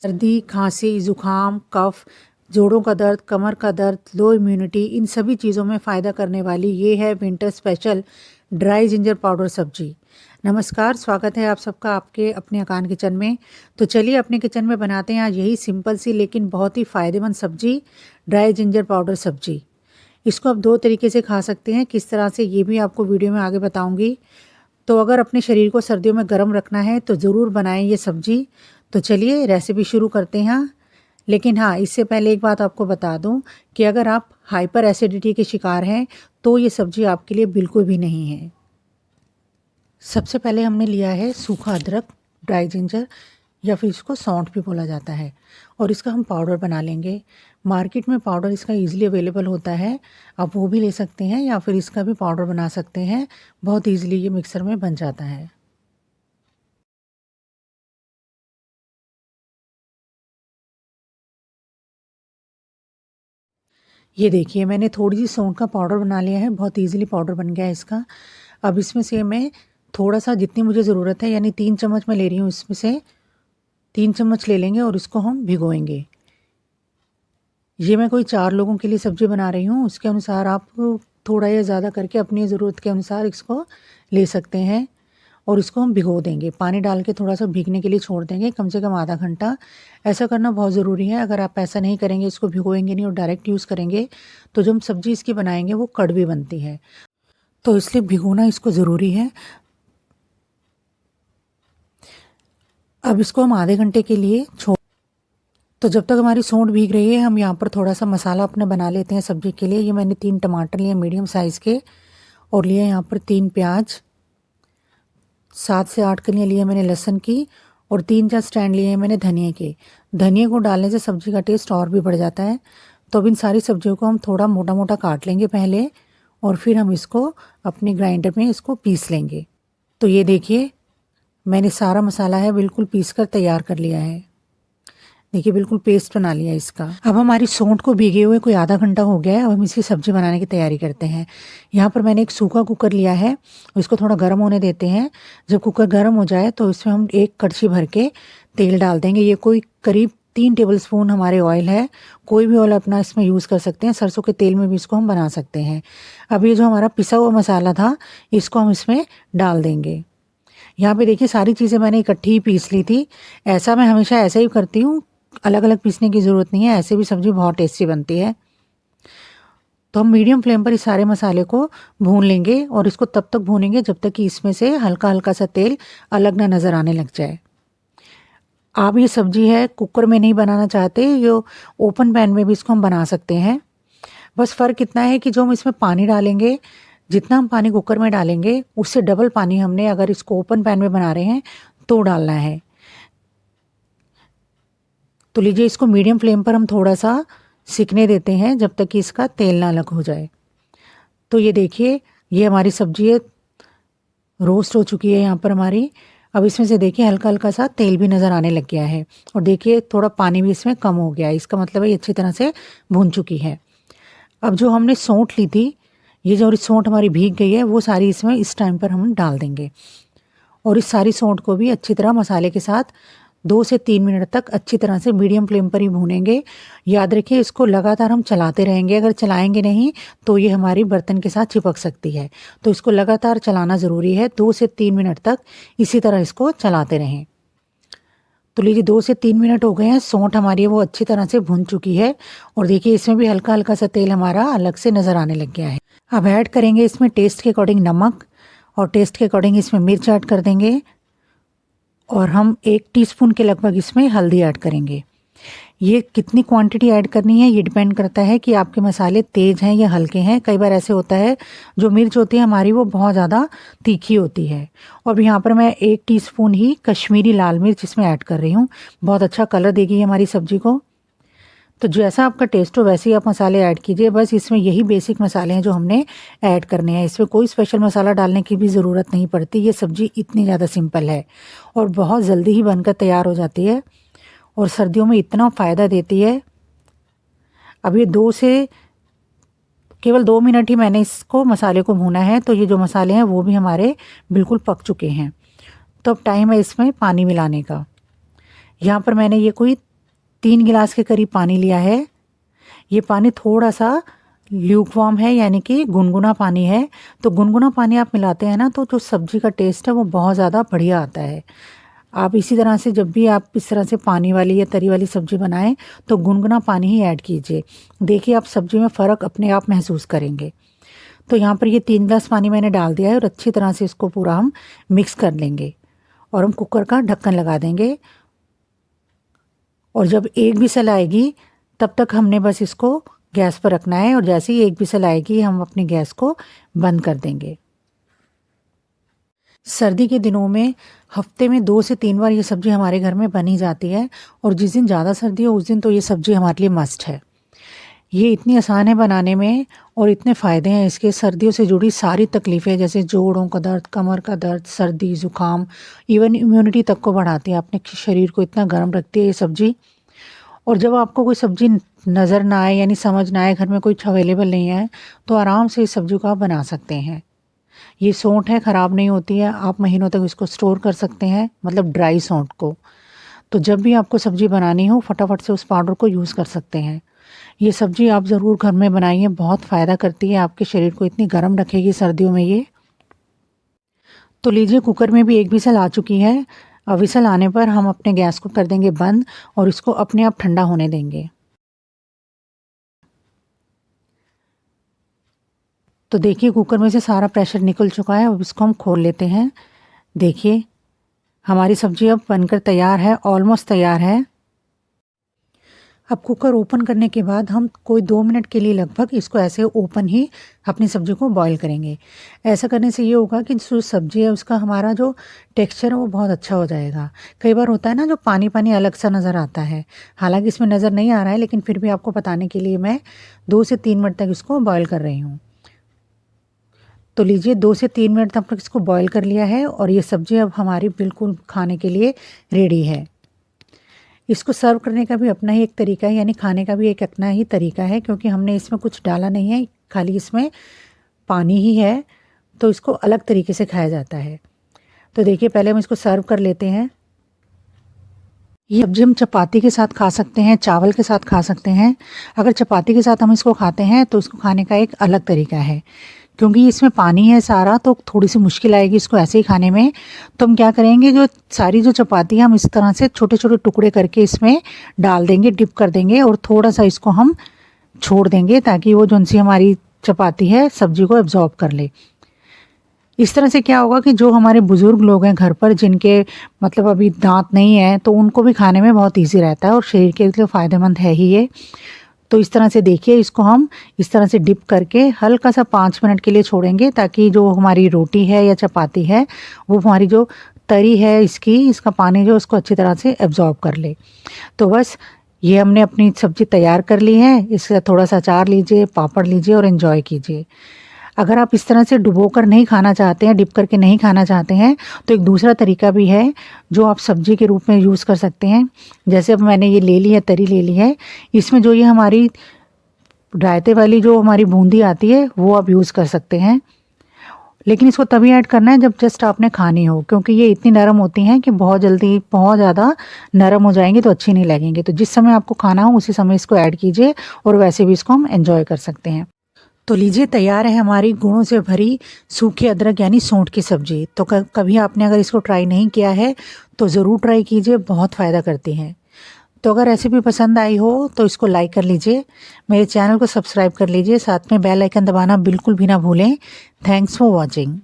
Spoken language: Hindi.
सर्दी, खांसी, ज़ुकाम, कफ़, जोड़ों का दर्द, कमर का दर्द, लो इम्यूनिटी, इन सभी चीज़ों में फ़ायदा करने वाली ये है winter special dry ginger powder सब्जी। नमस्कार, स्वागत है आप सबका आपके अपने अकान किचन में। तो चलिए अपने किचन में बनाते हैं आज यही सिंपल सी लेकिन बहुत ही फ़ायदेमंद सब्जी, ड्राई जिंजर पाउडर सब्जी। इसको आप दो तरीके से खा सकते हैं, किस तरह से ये भी आपको वीडियो में आगे बताऊँगी। तो अगर अपने शरीर को सर्दियों में गर्म रखना है तो ज़रूर बनाएं ये सब्जी। तो चलिए रेसिपी शुरू करते हैं। लेकिन हाँ, इससे पहले एक बात आपको बता दूं कि अगर आप हाइपर एसिडिटी के शिकार हैं तो ये सब्जी आपके लिए बिल्कुल भी नहीं है। सबसे पहले हमने लिया है सूखा अदरक, ड्राई जिंजर या फिर इसको सौंठ भी बोला जाता है, और इसका हम पाउडर बना लेंगे। मार्केट में पाउडर इसका ईज़िली अवेलेबल होता है, आप वो भी ले सकते हैं या फिर इसका भी पाउडर बना सकते हैं। बहुत ईज़िली ये मिक्सर में बन जाता है। ये देखिए मैंने थोड़ी सी सौंठ का पाउडर बना लिया है, बहुत ईज़िली पाउडर बन गया है इसका। अब इसमें से मैं थोड़ा-सा जितनी मुझे ज़रूरत है यानी 3 चम्मच मैं ले रही हूँ, इसमें से 3 चम्मच ले लेंगे और इसको हम भिगोएँगे। ये मैं कोई 4 लोगों के लिए सब्ज़ी बना रही हूँ, उसके अनुसार आप थोड़ा या ज़्यादा करके अपनी ज़रूरत के अनुसार इसको ले सकते हैं। और इसको हम भिगो देंगे, पानी डाल के थोड़ा-सा भीगने के लिए छोड़ देंगे, कम से कम आधा घंटा। ऐसा करना बहुत ज़रूरी है, अगर आप ऐसा नहीं करेंगे, इसको भिगोएँगे नहीं और डायरेक्ट यूज़ करेंगे, तो जब सब्ज़ी इसकी बनाएँगे वो कड़वी बनती है। तो इसलिए भिगोना इसको ज़रूरी है। अब इसको हम आधे घंटे के लिए छोड़। तो जब तक हमारी सौंठ भीग रही है, हम यहाँ पर थोड़ा-सा मसाला अपना बना लेते हैं सब्ज़ी के लिए। ये मैंने 3 टमाटर लिए मीडियम साइज़ के, और लिए यहाँ पर 3 प्याज, 7 से 8 कलियाँ लिए मैंने लहसुन की, और 3-4 स्टैंड लिए हैं मैंने धनिए के। धनिए को डालने से सब्ज़ी का टेस्ट और भी बढ़ जाता है। तो अब इन सारी सब्जियों को हम थोड़ा मोटा-मोटा काट लेंगे पहले, और फिर हम इसको अपने ग्राइंडर में इसको पीस लेंगे। तो ये देखिए मैंने सारा मसाला है बिल्कुल पीस कर तैयार कर लिया है। देखिए बिल्कुल पेस्ट बना लिया इसका। अब हमारी सौंठ को भीगे हुए कोई आधा घंटा हो गया है। अब हम इसकी सब्ज़ी बनाने की तैयारी करते हैं। यहाँ पर मैंने एक सूखा कुकर लिया है, इसको थोड़ा गर्म होने देते हैं। जब कुकर गर्म हो जाए तो इसमें हम एक कड़छी भर के तेल डाल देंगे। ये कोई करीब 3 टेबलस्पून हमारे ऑयल है, कोई भी ऑयल अपना इसमें यूज़ कर सकते हैं। सरसों के तेल में भी इसको हम बना सकते हैं। अब ये जो हमारा पिसा हुआ मसाला था, इसको हम इसमें डाल देंगे। यहाँ पे देखिए सारी चीज़ें मैंने इकट्ठी ही पीस ली थी। ऐसा मैं हमेशा ऐसा ही करती हूँ, अलग-अलग पीसने की ज़रूरत नहीं है, ऐसे भी सब्ज़ी बहुत टेस्टी बनती है। तो हम मीडियम फ्लेम पर इस सारे मसाले को भून लेंगे, और इसको तब तक भूनेंगे जब तक कि इसमें से हल्का-हल्का सा तेल अलग ना नज़र आने लग जाए। आप ये सब्ज़ी है कुकर में नहीं बनाना चाहते, ये ओपन पैन में भी इसको हम बना सकते हैं। बस फ़र्क इतना है कि जो हम इसमें पानी डालेंगे, जितना हम पानी कुकर में डालेंगे, उससे डबल पानी हमने अगर इसको ओपन पैन में बना रहे हैं तो डालना है। तो लीजिए इसको मीडियम फ्लेम पर हम थोड़ा-सा सिकने देते हैं जब तक कि इसका तेल ना अलग हो जाए। तो ये देखिए ये हमारी सब्ज़ी है, रोस्ट हो चुकी है यहाँ पर हमारी। अब इसमें से देखिए हल्का-हल्का सा तेल भी नज़र आने लग गया है, और देखिए थोड़ा पानी भी इसमें कम हो गया है। इसका मतलब है ये अच्छी तरह से भून चुकी है। अब जो हमने सौंठ ली थी, ये जो सौंठ हमारी भीग गई है, वो सारी इसमें इस टाइम पर हम डाल देंगे, और इस सारी सौंठ को भी अच्छी तरह मसाले के साथ 2 से 3 मिनट तक अच्छी तरह से मीडियम फ्लेम पर ही भूनेंगे। याद रखिए इसको लगातार हम चलाते रहेंगे, अगर चलाएँगे नहीं तो ये हमारी बर्तन के साथ चिपक सकती है। तो इसको लगातार चलाना ज़रूरी है, 2 से 3 मिनट तक इसी तरह इसको चलाते रहें। तो लीजिए 2 से 3 मिनट हो गए हैं, सौंठ हमारी है वो अच्छी तरह से भुन चुकी है, और देखिए इसमें भी हल्का-हल्का सा तेल हमारा अलग से नज़र आने लग गया है। अब ऐड करेंगे इसमें टेस्ट के अकॉर्डिंग नमक, और टेस्ट के अकॉर्डिंग इसमें मिर्च ऐड कर देंगे, और हम 1 टीस्पून के लगभग इसमें हल्दी ऐड करेंगे। ये कितनी क्वांटिटी ऐड करनी है ये डिपेंड करता है कि आपके मसाले तेज़ हैं या हल्के हैं। कई बार ऐसे होता है जो मिर्च होती है हमारी वो बहुत ज़्यादा तीखी होती है। और यहाँ पर मैं 1 टीस्पून ही कश्मीरी लाल मिर्च इसमें ऐड कर रही हूँ, बहुत अच्छा कलर देगी हमारी सब्ज़ी को। तो जैसा आपका टेस्ट हो वैसे ही आप मसाले ऐड कीजिए। बस इसमें यही बेसिक मसाले हैं जो हमने ऐड करने हैं, इसमें कोई स्पेशल मसाला डालने की भी ज़रूरत नहीं पड़ती। ये सब्ज़ी इतनी ज़्यादा सिंपल है और बहुत जल्दी ही बनकर तैयार हो जाती है, और सर्दियों में इतना फ़ायदा देती है। अब ये केवल 2 मिनट ही मैंने इसको मसाले को भूना है, तो ये जो मसाले हैं वो भी हमारे बिल्कुल पक चुके हैं। तो अब टाइम है इसमें पानी मिलाने का। यहाँ पर मैंने ये कोई 3 गिलास के करीब पानी लिया है। ये पानी थोड़ा सा ल्यूकवार्म है, यानी कि गुनगुना पानी है। तो गुनगुना पानी आप मिलाते हैं ना तो जो सब्ज़ी का टेस्ट है वो बहुत ज़्यादा बढ़िया आता है। आप इसी तरह से जब भी आप इस तरह से पानी वाली या तरी वाली सब्ज़ी बनाएं तो गुनगुना पानी ही ऐड कीजिए। देखिए आप सब्ज़ी में फ़र्क अपने आप महसूस करेंगे। तो यहाँ पर ये 3 गिलास पानी मैंने डाल दिया है और अच्छी तरह से इसको पूरा हम मिक्स कर लेंगे और हम कुकर का ढक्कन लगा देंगे। और जब एक विसल आएगी तब तक हमने बस इसको गैस पर रखना है और जैसे ही एक विसल आएगी हम अपनी गैस को बंद कर देंगे। सर्दी के दिनों में हफ्ते में 2 से 3 बार ये सब्ज़ी हमारे घर में बनी जाती है और जिस दिन ज़्यादा सर्दी हो उस दिन तो ये सब्ज़ी हमारे लिए मस्ट है। ये इतनी आसान है बनाने में और इतने फ़ायदे हैं इसके। सर्दियों से जुड़ी सारी तकलीफ़ें जैसे जोड़ों का दर्द, कमर का दर्द, सर्दी, ज़ुकाम, इवन इम्यूनिटी तक को बढ़ाती है। अपने शरीर को इतना गर्म रखती है ये सब्ज़ी। और जब आपको कोई सब्ज़ी नज़र ना आए यानी समझ ना आए, घर में कुछ अवेलेबल नहीं है, तो आराम से इस सब्ज़ी को आप बना सकते हैं। ये सौंठ है, ख़राब नहीं होती है, आप महीनों तक इसको स्टोर कर सकते हैं, मतलब ड्राई सौंठ को। तो जब भी आपको सब्ज़ी बनानी हो फटाफट से उस पाउडर को यूज़ कर सकते हैं। ये सब्ज़ी आप ज़रूर घर में बनाइए, बहुत फ़ायदा करती है, आपके शरीर को इतनी गर्म रखेगी सर्दियों में ये। तो लीजिए कुकर में भी एक विसल आ चुकी है। विसल आने पर हम अपने गैस को कर देंगे बंद और इसको अपने आप ठंडा होने देंगे। तो देखिए कुकर में से सारा प्रेशर निकल चुका है। अब इसको हम खोल लेते हैं। देखिए हमारी सब्ज़ी अब बनकर तैयार है, ऑलमोस्ट तैयार है। अब कुकर ओपन करने के बाद हम कोई 2 मिनट के लिए लगभग इसको ऐसे ओपन ही अपनी सब्ज़ी को बॉईल करेंगे। ऐसा करने से ये होगा कि जो सब्ज़ी है उसका हमारा जो टेक्सचर है वो बहुत अच्छा हो जाएगा। कई बार होता है ना जो पानी पानी अलग सा नज़र आता है, हालांकि इसमें नज़र नहीं आ रहा है, लेकिन फिर भी आपको बताने के लिए मैं 2 से 3 मिनट तक इसको बॉयल कर रही हूँ। तो लीजिए 2 से 3 मिनट तक इसको बॉईल कर लिया है और ये सब्ज़ी अब हमारी बिल्कुल खाने के लिए रेडी है। इसको सर्व करने का भी अपना ही एक तरीका है, यानी खाने का भी एक अपना ही तरीका है, क्योंकि हमने इसमें कुछ डाला नहीं है, खाली इसमें पानी ही है, तो इसको अलग तरीके से खाया जाता है। तो देखिए पहले हम इसको सर्व कर लेते हैं। ये सब्ज़ी हम चपाती के साथ खा सकते हैं, चावल के साथ खा सकते हैं। अगर चपाती के साथ हम इसको खाते हैं तो इसको खाने का एक अलग तरीका है, क्योंकि इसमें पानी है सारा, तो थोड़ी सी मुश्किल आएगी इसको ऐसे ही खाने में। तो हम क्या करेंगे, जो सारी जो चपाती है हम इस तरह से छोटे छोटे टुकड़े करके इसमें डाल देंगे, डिप कर देंगे और थोड़ा सा इसको हम छोड़ देंगे ताकि वो जो सी हमारी चपाती है सब्जी को एब्जॉर्ब कर ले। इस तरह से क्या होगा कि जो हमारे बुज़ुर्ग लोग हैं घर पर, जिनके मतलब अभी दांत नहीं है, तो उनको भी खाने में बहुत ईजी रहता है और शरीर के लिए फ़ायदेमंद है ही ये। तो इस तरह से देखिए इसको हम इस तरह से डिप करके हल्का सा 5 मिनट के लिए छोड़ेंगे, ताकि जो हमारी रोटी है या चपाती है वो हमारी जो तरी है इसका पानी जो उसको अच्छी तरह से एब्जॉर्ब कर ले। तो बस ये हमने अपनी सब्ज़ी तैयार कर ली है। इसका थोड़ा सा अचार लीजिए, पापड़ लीजिए और एंजॉय कीजिए। अगर आप इस तरह से डुबो कर नहीं खाना चाहते हैं, डिप करके नहीं खाना चाहते हैं, तो एक दूसरा तरीका भी है जो आप सब्जी के रूप में यूज़ कर सकते हैं। जैसे अब मैंने ये ले ली है, तरी ले ली है, इसमें जो ये हमारी रायते वाली जो हमारी बूंदी आती है वो आप यूज़ कर सकते हैं। लेकिन इसको तभी ऐड करना है जब जस्ट आपने खानी हो, क्योंकि ये इतनी नरम होती हैं कि बहुत जल्दी बहुत ज़्यादा नरम हो जाएंगी तो अच्छी नहीं लगेंगी। तो जिस समय आपको खाना हो उसी समय इसको ऐड कीजिए और वैसे भी इसको हम एंजॉय कर सकते हैं। तो लीजिए तैयार है हमारी गुणों से भरी सूखी अदरक यानी सौंठ की सब्ज़ी। तो कभी आपने अगर इसको ट्राई नहीं किया है तो ज़रूर ट्राई कीजिए, बहुत फ़ायदा करती हैं। तो अगर रेसिपी पसंद आई हो तो इसको लाइक कर लीजिए, मेरे चैनल को सब्सक्राइब कर लीजिए, साथ में बेल आइकन दबाना बिल्कुल भी ना भूलें। Thanks for watching.